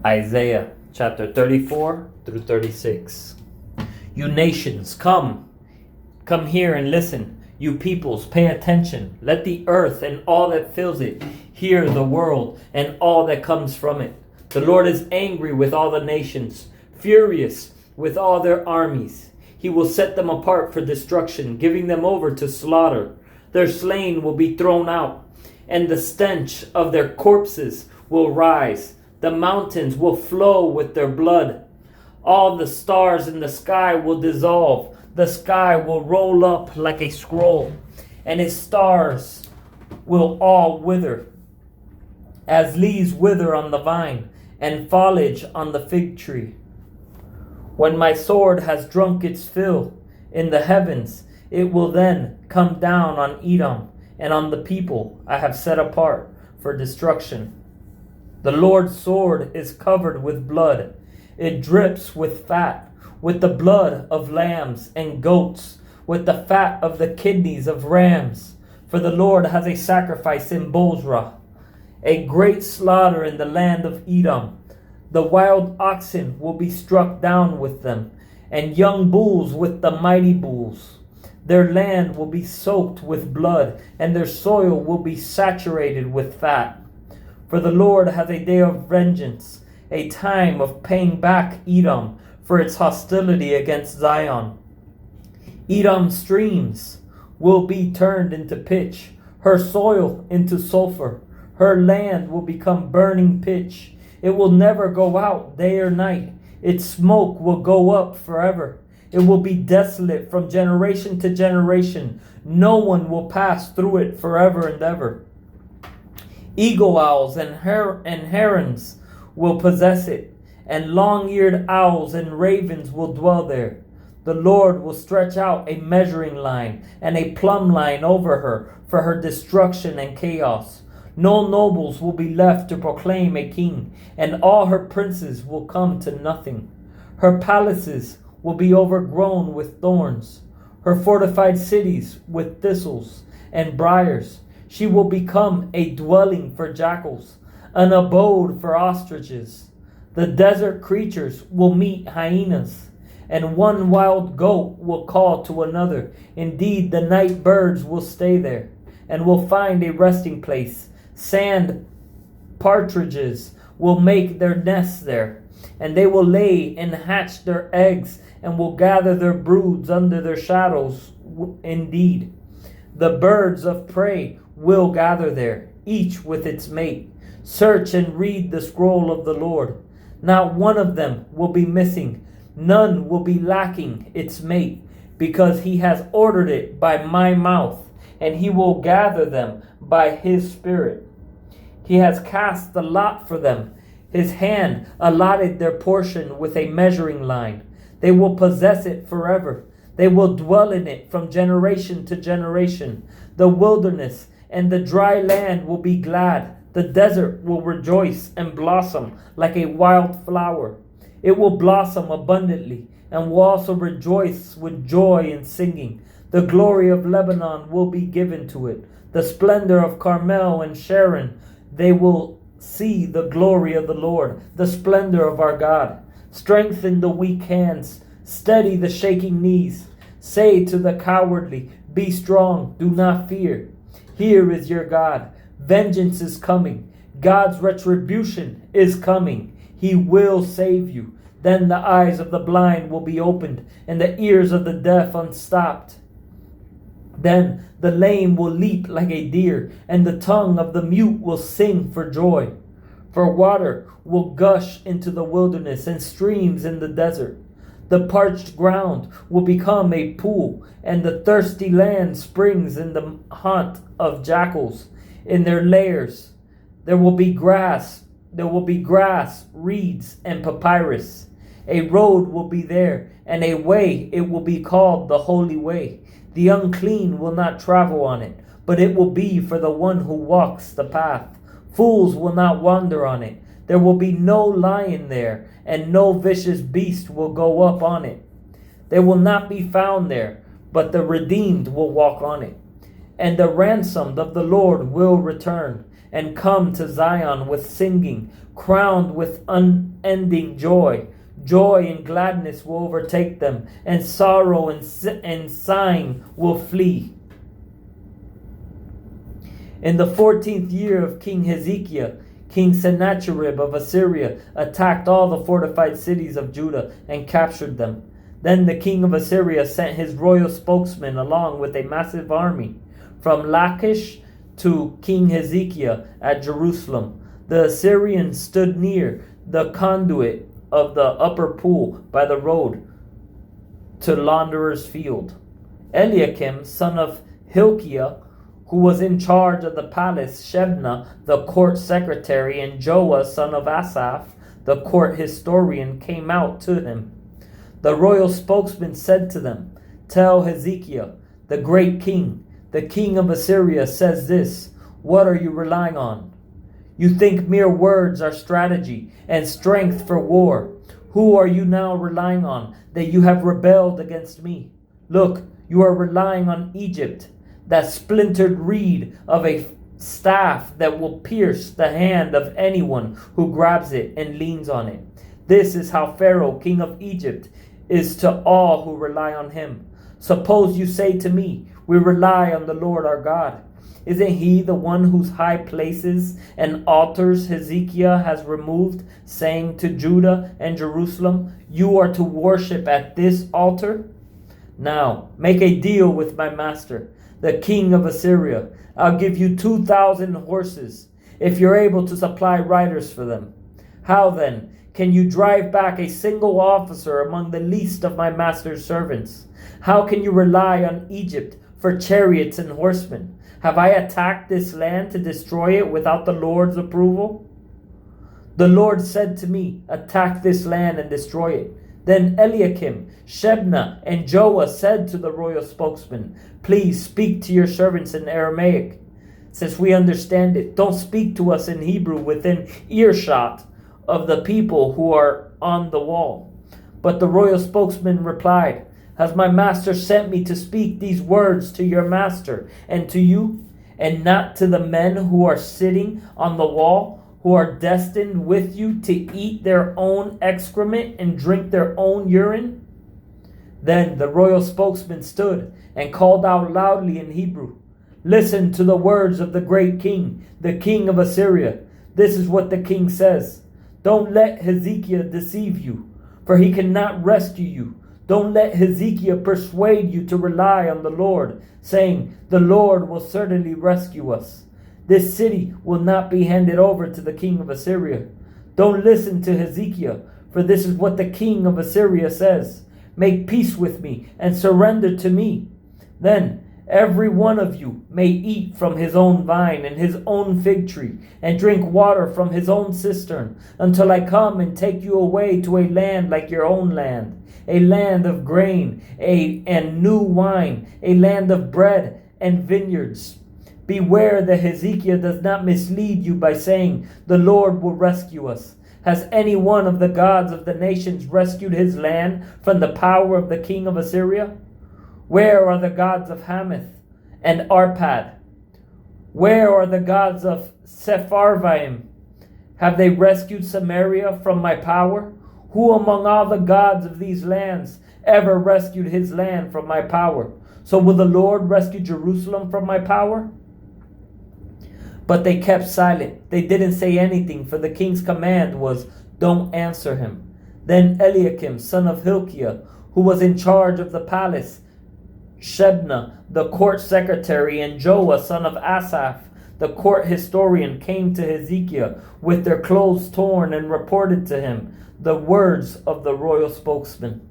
Isaiah chapter 34 through 36. You nations, come here and listen. You peoples, pay attention. Let the earth and all that fills it hear the world and all that comes from it. The Lord is angry with all the nations, furious with all their armies. He will set them apart for destruction, giving them over to slaughter. Their slain will be thrown out, and the stench of their corpses will rise. The mountains will flow with their blood. All the stars in the sky will dissolve. The sky will roll up like a scroll, and its stars will all wither, as leaves wither on the vine, and foliage on the fig tree. When my sword has drunk its fill in the heavens, it will then come down on Edom and on the people I have set apart for destruction. The Lord's sword is covered with blood. It drips with fat, with the blood of lambs and goats, with the fat of the kidneys of rams. For the Lord has a sacrifice in Bozrah, a great slaughter in the land of Edom. The wild oxen will be struck down with them, and young bulls with the mighty bulls. Their land will be soaked with blood, and their soil will be saturated with fat. For the Lord has a day of vengeance, a time of paying back Edom for its hostility against Zion. Edom's streams will be turned into pitch, her soil into sulfur. Her land will become burning pitch. It will never go out day or night. Its smoke will go up forever. It will be desolate from generation to generation. No one will pass through it forever and ever. Eagle owls and herons will possess it, and long-eared owls and ravens will dwell there. The Lord will stretch out a measuring line and a plumb line over her for her destruction and chaos. No nobles will be left to proclaim a king, and all her princes will come to nothing. Her palaces will be overgrown with thorns, her fortified cities with thistles and briars. She will become a dwelling for jackals, an abode for ostriches. The desert creatures will meet hyenas, and one wild goat will call to another. Indeed, the night birds will stay there, and will find a resting place. Sand partridges will make their nests there, and they will lay and hatch their eggs, and will gather their broods under their shadows. Indeed, the birds of prey will gather there, each with its mate. Search and read the scroll of the Lord. Not one of them will be missing. None will be lacking its mate, because he has ordered it by my mouth, and he will gather them by his spirit. He has cast the lot for them. His hand allotted their portion with a measuring line. They will possess it forever. They will dwell in it from generation to generation. The wilderness and the dry land will be glad. The desert will rejoice and blossom like a wild flower. It will blossom abundantly and will also rejoice with joy and singing. The glory of Lebanon will be given to it. The splendor of Carmel and Sharon. They will see the glory of the Lord, the splendor of our God. Strengthen the weak hands. Steady the shaking knees. Say to the cowardly, be strong, do not fear. Here is your God. Vengeance is coming. God's retribution is coming. He will save you. Then the eyes of the blind will be opened, and the ears of the deaf unstopped. Then the lame will leap like a deer, and the tongue of the mute will sing for joy. For water will gush into the wilderness and streams in the desert. The parched ground will become a pool, and the thirsty land springs in the haunt of jackals. In their lairs there will be grass, reeds, and papyrus. A road will be there, and a way, it will be called the Holy Way. The unclean will not travel on it, but it will be for the one who walks the path. Fools will not wander on it. There will be no lion there, and no vicious beast will go up on it. They will not be found there, but the redeemed will walk on it. And the ransomed of the Lord will return, and come to Zion with singing. crowned with unending joy. Joy and gladness will overtake them, and sorrow and sighing will flee. In the 14th year of King Hezekiah, King Sennacherib of Assyria attacked all the fortified cities of Judah and captured them. Then the king of Assyria sent his royal spokesman along with a massive army from Lachish to King Hezekiah at Jerusalem. The Assyrians stood near the conduit of the upper pool by the road to Launderer's Field. Eliakim, son of Hilkiah, who was in charge of the palace, Shebna, the court secretary, and Joah, son of Asaph, the court historian, came out to him. The royal spokesman said to them, "Tell Hezekiah, the great king, the king of Assyria, says this: What are you relying on? You think mere words are strategy and strength for war. Who are you now relying on that you have rebelled against me? Look, you are relying on Egypt, that splintered reed of a staff that will pierce the hand of anyone who grabs it and leans on it. This is how Pharaoh, king of Egypt, is to all who rely on him. Suppose you say to me, we rely on the Lord our God. Isn't he the one whose high places and altars Hezekiah has removed, saying to Judah and Jerusalem, you are to worship at this altar? Now, make a deal with my master, the king of Assyria. I'll give you 2,000 horses, if you're able to supply riders for them. How then can you drive back a single officer among the least of my master's servants? How can you rely on Egypt for chariots and horsemen? Have I attacked this land to destroy it without the Lord's approval? The Lord said to me, attack this land and destroy it. Then Eliakim, Shebna, and Joah said to the royal spokesman, please speak to your servants in Aramaic, since we understand it. Don't speak to us in Hebrew within earshot of the people who are on the wall. But the royal spokesman replied, has my master sent me to speak these words to your master and to you, and not to the men who are sitting on the wall, who are destined with you to eat their own excrement and drink their own urine? Then the royal spokesman stood and called out loudly in Hebrew, listen to the words of the great king, the king of Assyria. This is what the king says. Don't let Hezekiah deceive you, for he cannot rescue you. Don't let Hezekiah persuade you to rely on the Lord, saying, the Lord will certainly rescue us. This city will not be handed over to the king of Assyria. Don't listen to Hezekiah, for this is what the king of Assyria says. Make peace with me and surrender to me. Then every one of you may eat from his own vine and his own fig tree, and drink water from his own cistern, until I come and take you away to a land like your own land, a land of grain and new wine, a land of bread and vineyards. Beware that Hezekiah does not mislead you by saying, the Lord will rescue us. Has any one of the gods of the nations rescued his land from the power of the king of Assyria? Where are the gods of Hamath and Arpad? Where are the gods of Sepharvaim? Have they rescued Samaria from my power? Who among all the gods of these lands ever rescued his land from my power? So will the Lord rescue Jerusalem from my power? But they kept silent. They didn't say anything, for the king's command was, don't answer him. Then Eliakim, son of Hilkiah, who was in charge of the palace, Shebna, the court secretary, and Joah, son of Asaph, the court historian, came to Hezekiah with their clothes torn and reported to him the words of the royal spokesman.